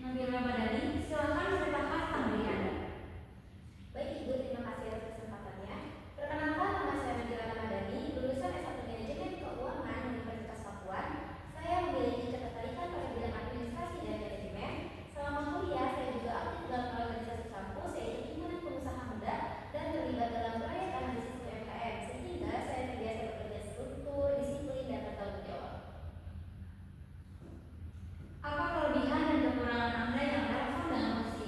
Nabila Madani, silakan ceritakan tentang diri Anda. Baik Ibu, terima kasih atas kesempatannya. Perkenalkan, nama saya Nabila Madani, lulusan S1 Manajemen Keuangan Universitas Pakuan. Saya memiliki ketertarikan pada bidang administrasi dan manajemen. Selama kuliah, saya juga aktif dalam organisasi kampus, yaitu Himpunan Pengusaha Muda, dan terlibat dalam proyek analisis UMKM, sehingga saya terbiasa bekerja struktur, disiplin, dan bertanggung jawab. Apa kelebihan dan kekurangan Anda yang relevan dengan posisi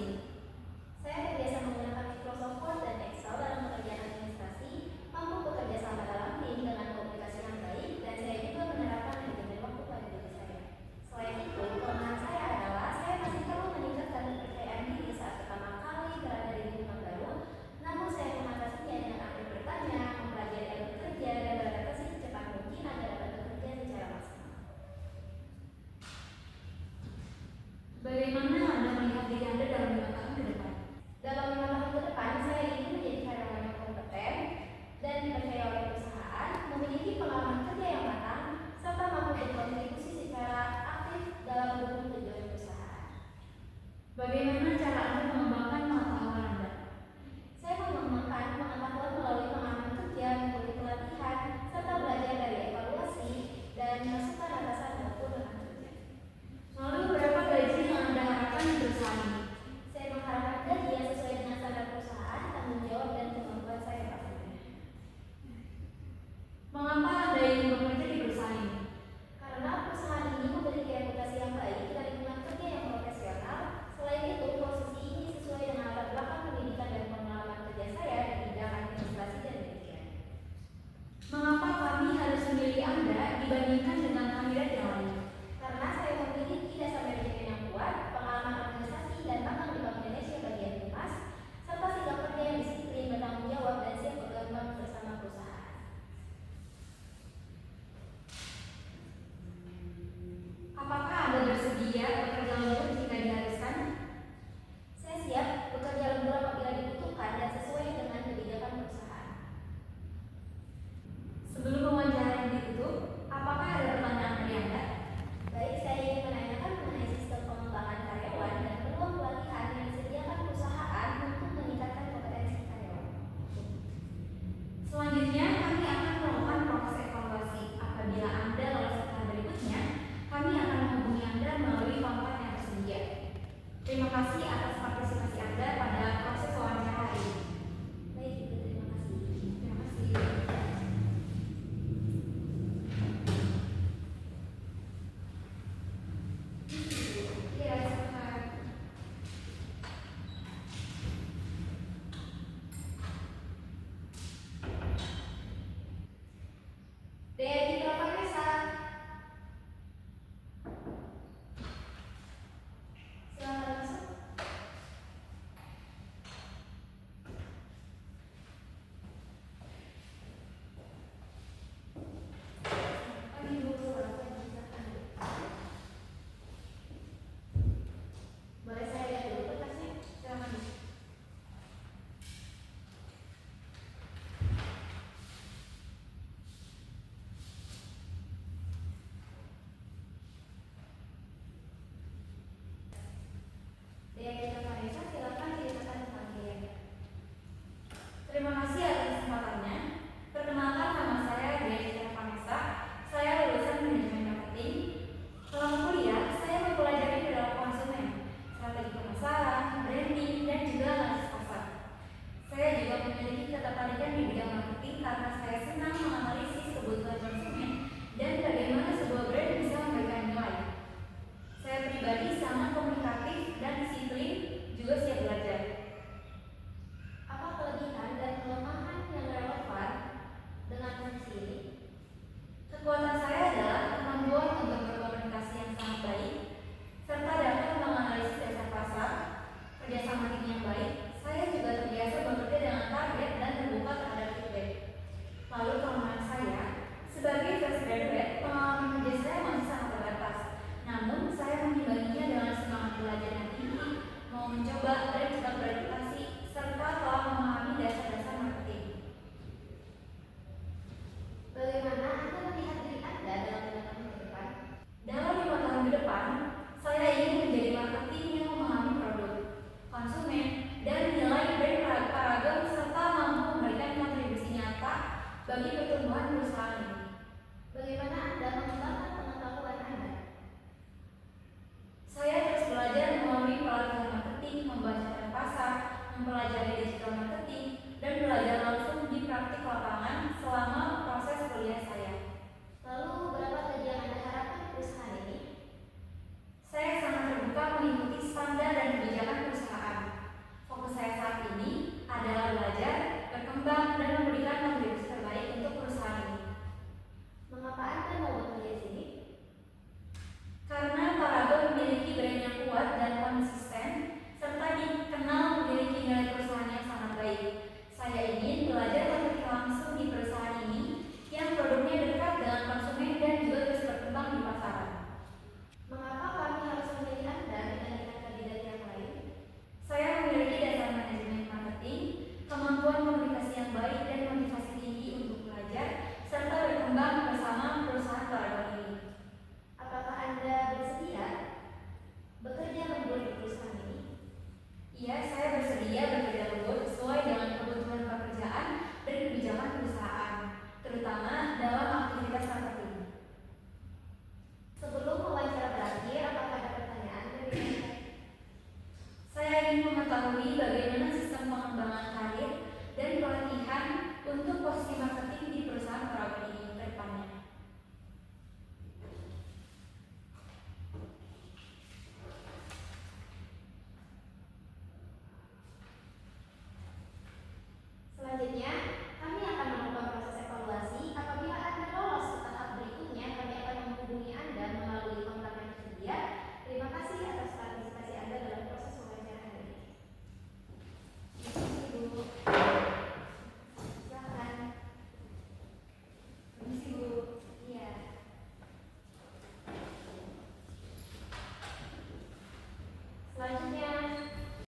membaca tren pasar, mempelajari digital marketing, dan belajar langsung di praktik lapangan selama proses kuliah saya. Lalu, berapa gaji yang Anda harapkan di perusahaan ini? Saya sangat terbuka mengikuti standar dan kebijakan perusahaan. Fokus saya saat ini adalah belajar, berkembang, dan memberikan kontribusi terbaik untuk perusahaan ini. Mengapa Anda mau bekerja di sini? Karena Parago memiliki brand yang kuat dan konsisten, serta dikenal memiliki nilai perusahaan yang sangat baik. Saya ingin belajar praktik langsung di perusahaan ini yang produknya dekat dengan konsumen dan juga terus berkembang di pasaran. Mengapa kami harus memilih Anda dibandingkan kandidat yang lain? Saya memiliki dasar manajemen marketing, kemampuan komunikasi yang baik, dan motivasi tinggi untuk belajar serta berkembang bersama perusahaan Paragon ini. Apakah Anda bersedia bekerja lembur di perusahaan ini? Iya, saya bersedia bekerja lembur sesuai dengan kebutuhan pekerjaan dan kebijakan perusahaan, terutama dalam aktivitas marketing. Sebelum wawancara berakhir, apakah ada pertanyaan dari Anda? Saya ingin mengetahui bagaimana sistem pengembangan karir